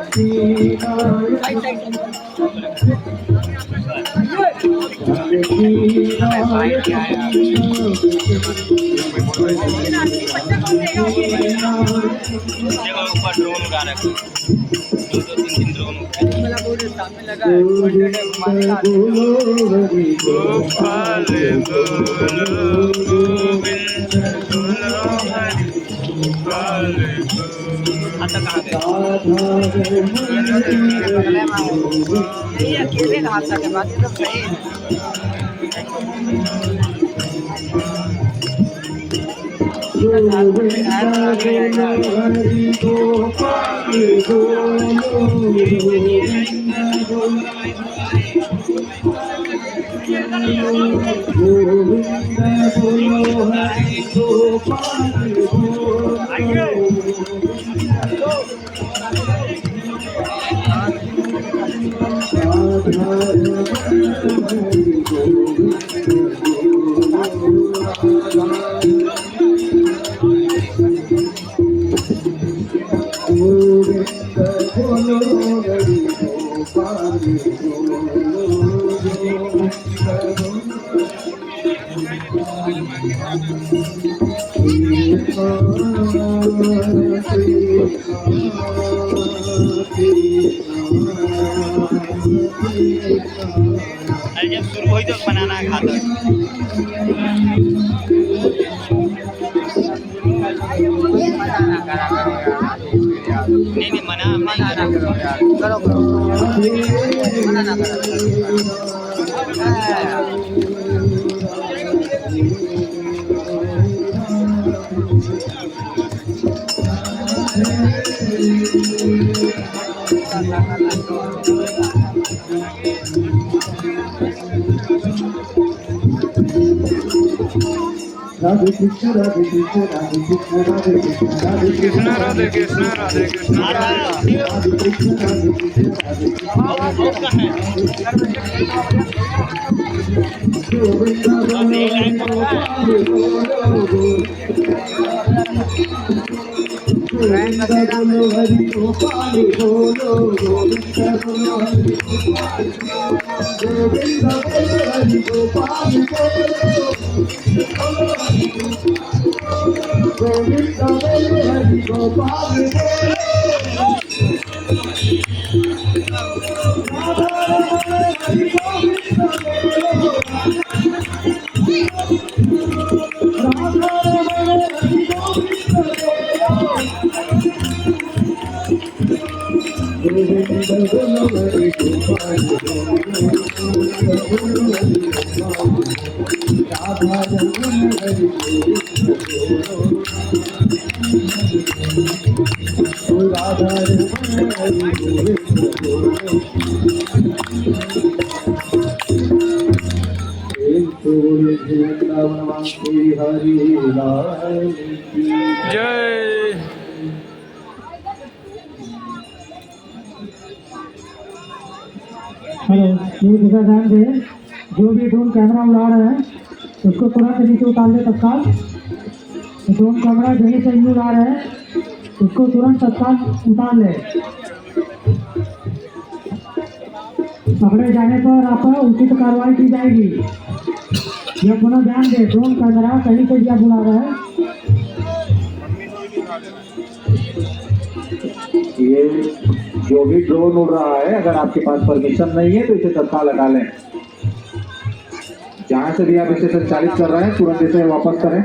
ऊपर ड्रोन उड़ा रखा दो दो तीन तीन ड्रोन गोपाल बोलो गोविंद बोलो हरि गोपाल आता कहाँ गए अकेले हाथ के बाद एकदम सही जब शुरू हुई तो बनाना खाता नहीं मना करो मना ना करो राधे कृष्ण राधे कृष्ण राधे कृष्ण राधे कृष्ण राधे कृष्ण राधे कृष्ण राधे कृष्ण राधे कृष्ण राधे कृष्ण राधे हरि गोपाल बोलो गोविंद बोलो हरि गोविंद बोलो हरि गोपाल गोविंद बोलो हरि गोपाल जय। हेलो, ये दिशा ध्यान दे, जो भी ड्रोन कैमरा उड़ा रहे हैं उसको तुरंत नीचे उतार दे तत्काल। ड्रोन कैमरा जहीं से उड़ा रहे हैं उसको तुरंत तत्काल उतार ले। पकड़े जाने पर आप उचित कार्रवाई की जाएगी। यह पुनः ध्यान दे, ड्रोन कैमरा कहीं से भी उड़ा रहा है। ये जो भी ड्रोन उड़ रहा है, अगर आपके पास परमिशन नहीं है तो इसे तत्काल हटा लें। जहां से भी आप इसे संचालित कर रहे हैं तुरंत इसे वापस करें।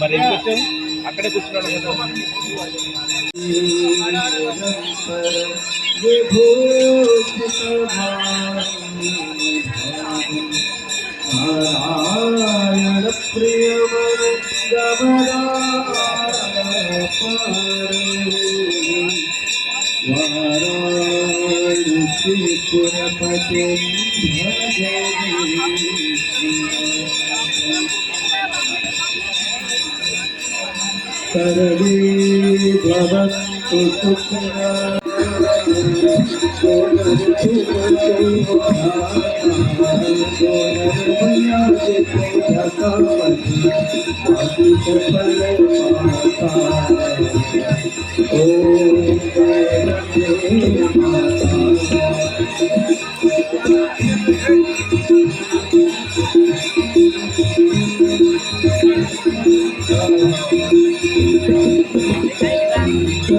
మరి అక్కడే కూర్చున్నాడు नारायण प्रियमन वाराणसी पुरपते सर्वे भवन्तु सुखिनः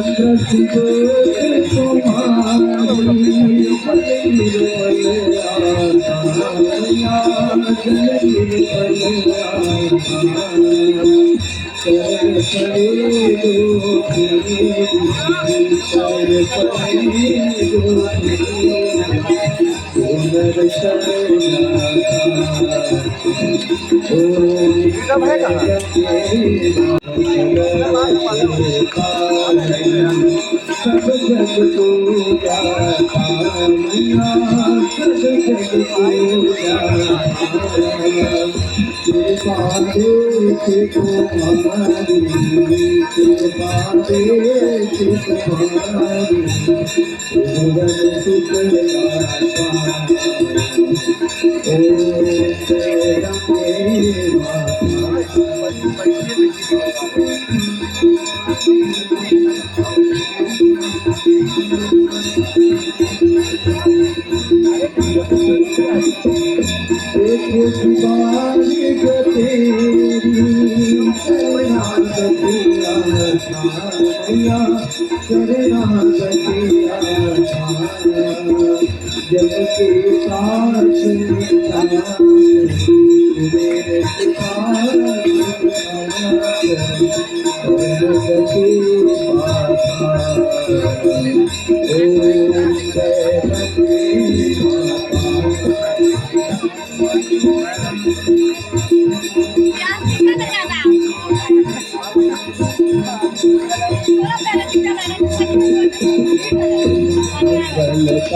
सब जग को